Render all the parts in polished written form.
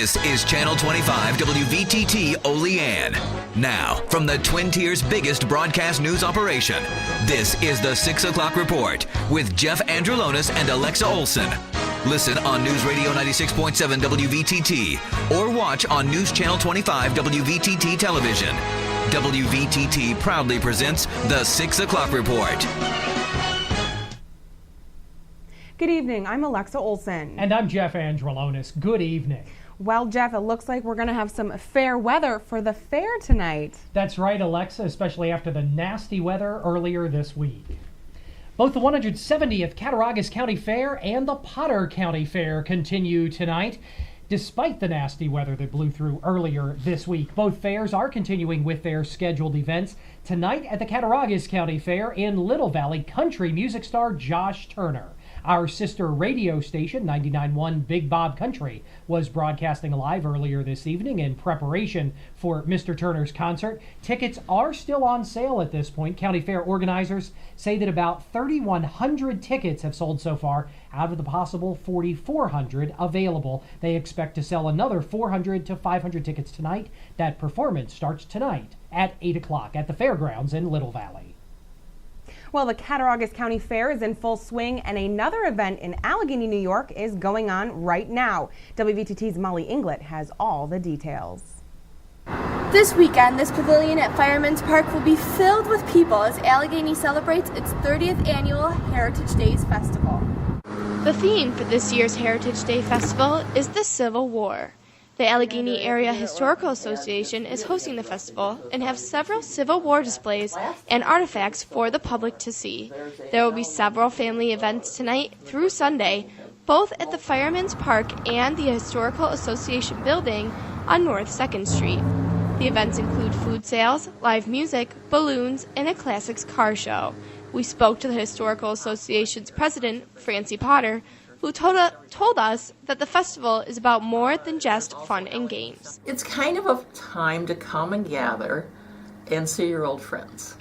This is Channel 25 WVTT Olean. Now, from the Twin Tiers' biggest broadcast news operation, this is the 6 o'clock report with Jeff Andrulonis and Alexa Olson. Listen on News Radio 96.7 WVTT or watch on News Channel 25 WVTT television. WVTT proudly presents the 6 o'clock report. Good evening, I'm Alexa Olson. And I'm Jeff Andrulonis. Good evening. Well, Jeff, it looks like we're going to have some fair weather for the fair tonight. That's right, Alexa, especially after the nasty weather earlier this week. Both the 170th Cattaraugus County Fair and the Potter County Fair continue tonight. Despite the nasty weather that blew through earlier this week, both fairs are continuing with their scheduled events. Tonight at the Cattaraugus County Fair in Little Valley, country music star Josh Turner. Our sister radio station, 99.1 Big Bob Country, was broadcasting live earlier this evening in preparation for Mr. Turner's concert. Tickets are still on sale at this point. County Fair organizers say that about 3,100 tickets have sold so far out of the possible 4,400 available. They expect to sell another 400 to 500 tickets tonight. That performance starts tonight at 8 o'clock at the fairgrounds in Little Valley. Well, the Cattaraugus County Fair is in full swing, and another event in Allegheny, New York is going on right now. WVTT's Molly Inglet has all the details. This weekend, this pavilion at Fireman's Park will be filled with people as Allegheny celebrates its 30th annual Heritage Days Festival. The theme for this year's Heritage Day Festival is the Civil War. The Allegheny Area Historical Association is hosting the festival and have several Civil War displays and artifacts for the public to see. There will be several family events tonight through Sunday, both at the Fireman's Park and the Historical Association building on North 2nd Street. The events include food sales, live music, balloons, and a classics car show. We spoke to the Historical Association's president, Francie Potter, who told us that the festival is about more than just fun and games. It's kind of a time to come and gather and see your old friends.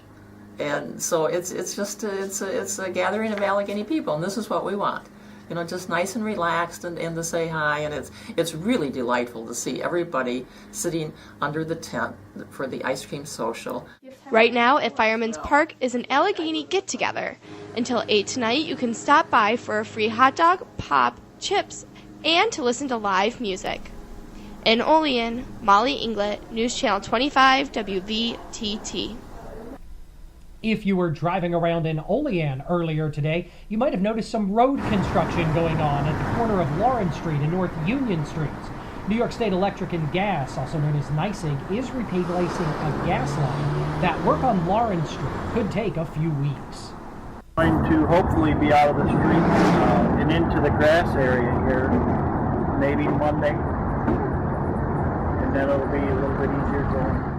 And so it's a gathering of Allegheny people, and this is what we want. You know, just nice and relaxed and to say hi, and it's really delightful to see everybody sitting under the tent for the ice cream social. Right now at Fireman's Park is an Allegheny get-together. Until 8 tonight, you can stop by for a free hot dog, pop, chips, and to listen to live music. In Olean, Molly Inglet, News Channel 25 WVTT. If you were driving around in Olean earlier today, you might have noticed some road construction going on at the corner of Lawrence Street and North Union Streets. New York State Electric and Gas, also known as NYSEG, is replacing a gas line. That work on Lawrence Street could take a few weeks. Going to hopefully be out of the street and into the grass area here, maybe Monday, and then it'll be a little bit easier going.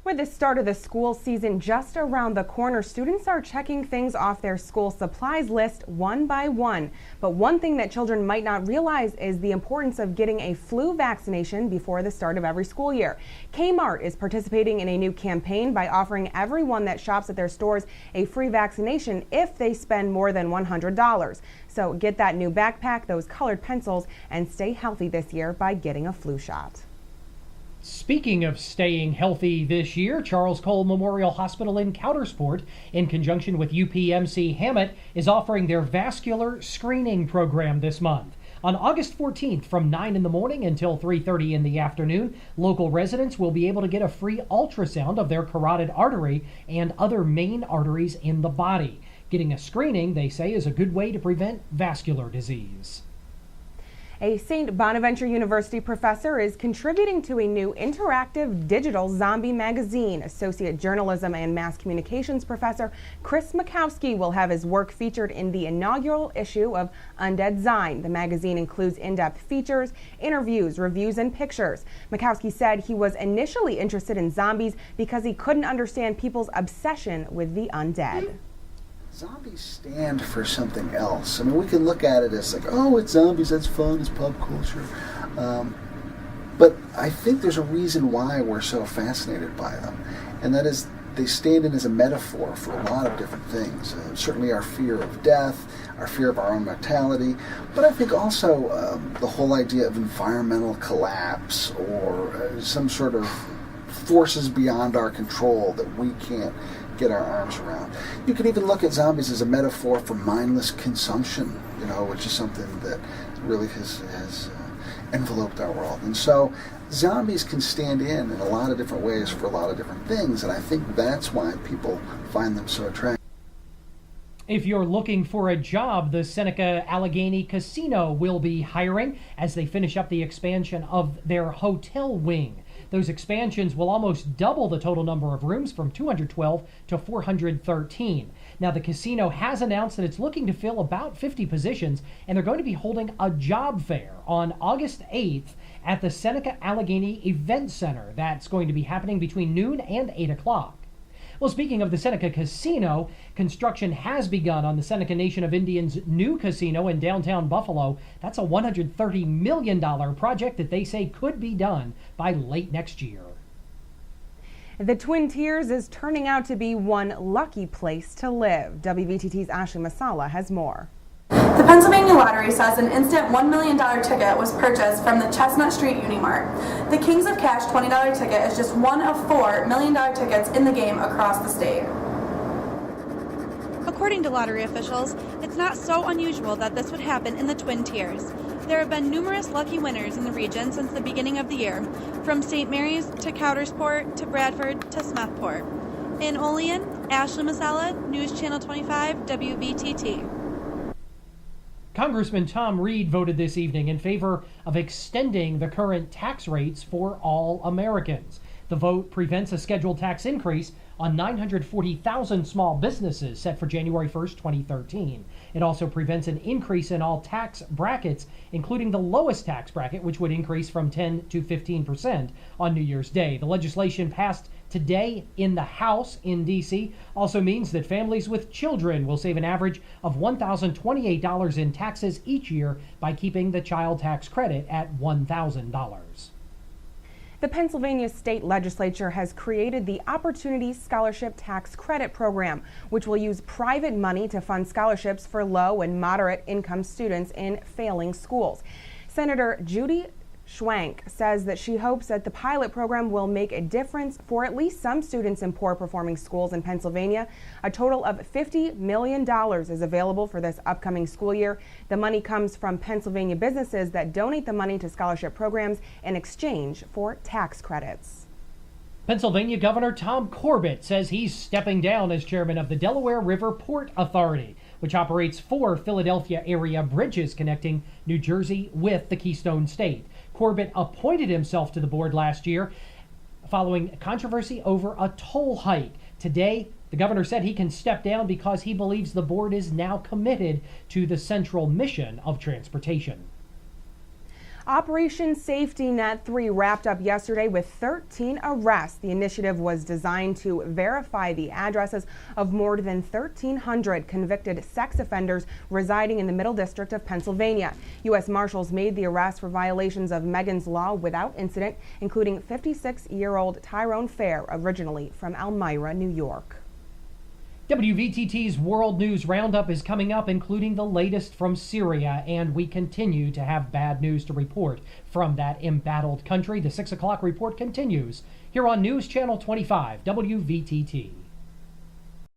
With the start of the school season just around the corner, students are checking things off their school supplies list one by one. But one thing that children might not realize is the importance of getting a flu vaccination before the start of every school year. Kmart is participating in a new campaign by offering everyone that shops at their stores a free vaccination if they spend more than $100. So get that new backpack, those colored pencils, and stay healthy this year by getting a flu shot. Speaking of staying healthy this year, Charles Cole Memorial Hospital in Coudersport, in conjunction with UPMC Hammett, is offering their vascular screening program this month. On August 14th from 9 in the morning until 3:30 in the afternoon, local residents will be able to get a free ultrasound of their carotid artery and other main arteries in the body. Getting a screening, they say, is a good way to prevent vascular disease. A St. Bonaventure University professor is contributing to a new interactive digital zombie magazine. Associate Journalism and Mass Communications professor Chris Makowski will have his work featured in the inaugural issue of Undead Zine. The magazine includes in-depth features, interviews, reviews, and pictures. Makowski said he was initially interested in zombies because he couldn't understand people's obsession with the undead. Zombies stand for something else. I mean, we can look at it as like, oh, it's zombies, that's fun, it's pop culture. But I think there's a reason why we're so fascinated by them, and that is they stand in as a metaphor for a lot of different things. Certainly our fear of death, our fear of our own mortality, but I think also the whole idea of environmental collapse or some sort of forces beyond our control that we can't get our arms around. You can even look at zombies as a metaphor for mindless consumption, which is something that really has enveloped our world. And so zombies can stand in a lot of different ways for a lot of different things, and I think that's why people find them so attractive. If you're looking for a job, the Seneca Allegheny Casino will be hiring as they finish up the expansion of their hotel wing. Those expansions will almost double the total number of rooms from 212 to 413. Now, the casino has announced that it's looking to fill about 50 positions, and they're going to be holding a job fair on August 8th at the Seneca Allegheny Event Center. That's going to be happening between noon and 8 o'clock. Well, speaking of the Seneca Casino, construction has begun on the Seneca Nation of Indians' new casino in downtown Buffalo. That's a $130 million project that they say could be done by late next year. The Twin Tiers is turning out to be one lucky place to live. WVTT's Ashley Masala has more. The Pennsylvania Lottery says an instant $1 million ticket was purchased from the Chestnut Street Unimart. The Kings of Cash $20 ticket is just one of $4 million tickets in the game across the state. According to lottery officials, it's not so unusual that this would happen in the Twin Tiers. There have been numerous lucky winners in the region since the beginning of the year, from St. Mary's to Coudersport to Bradford to Smethport. In Olean, Ashley Masala, News Channel 25, WVTT. Congressman Tom Reed voted this evening in favor of extending the current tax rates for all Americans. The vote prevents a scheduled tax increase on 940,000 small businesses set for January 1st, 2013. It also prevents an increase in all tax brackets, including the lowest tax bracket, which would increase from 10 to 15% on New Year's Day. The legislation passed today in the House in D.C. also means that families with children will save an average of $1,028 in taxes each year by keeping the child tax credit at $1,000. The Pennsylvania State Legislature has created the Opportunity Scholarship Tax Credit Program, which will use private money to fund scholarships for low and moderate income students in failing schools. Senator Judy Schwank says that she hopes that the pilot program will make a difference for at least some students in poor performing schools in Pennsylvania. A total of $50 million is available for this upcoming school year. The money comes from Pennsylvania businesses that donate the money to scholarship programs in exchange for tax credits. Pennsylvania Governor Tom Corbett says he's stepping down as chairman of the Delaware River Port Authority, which operates 4 Philadelphia area bridges connecting New Jersey with the Keystone State. Corbett appointed himself to the board last year following controversy over a toll hike. Today, the governor said he can step down because he believes the board is now committed to the central mission of transportation. Operation Safety Net 3 wrapped up yesterday with 13 arrests. The initiative was designed to verify the addresses of more than 1,300 convicted sex offenders residing in the Middle District of Pennsylvania. U.S. Marshals made the arrest for violations of Megan's Law without incident, including 56-year-old Tyrone Fair, originally from Elmira, New York. WVTT's World News Roundup is coming up, including the latest from Syria, and we continue to have bad news to report from that embattled country. The 6 o'clock report continues here on News Channel 25, WVTT.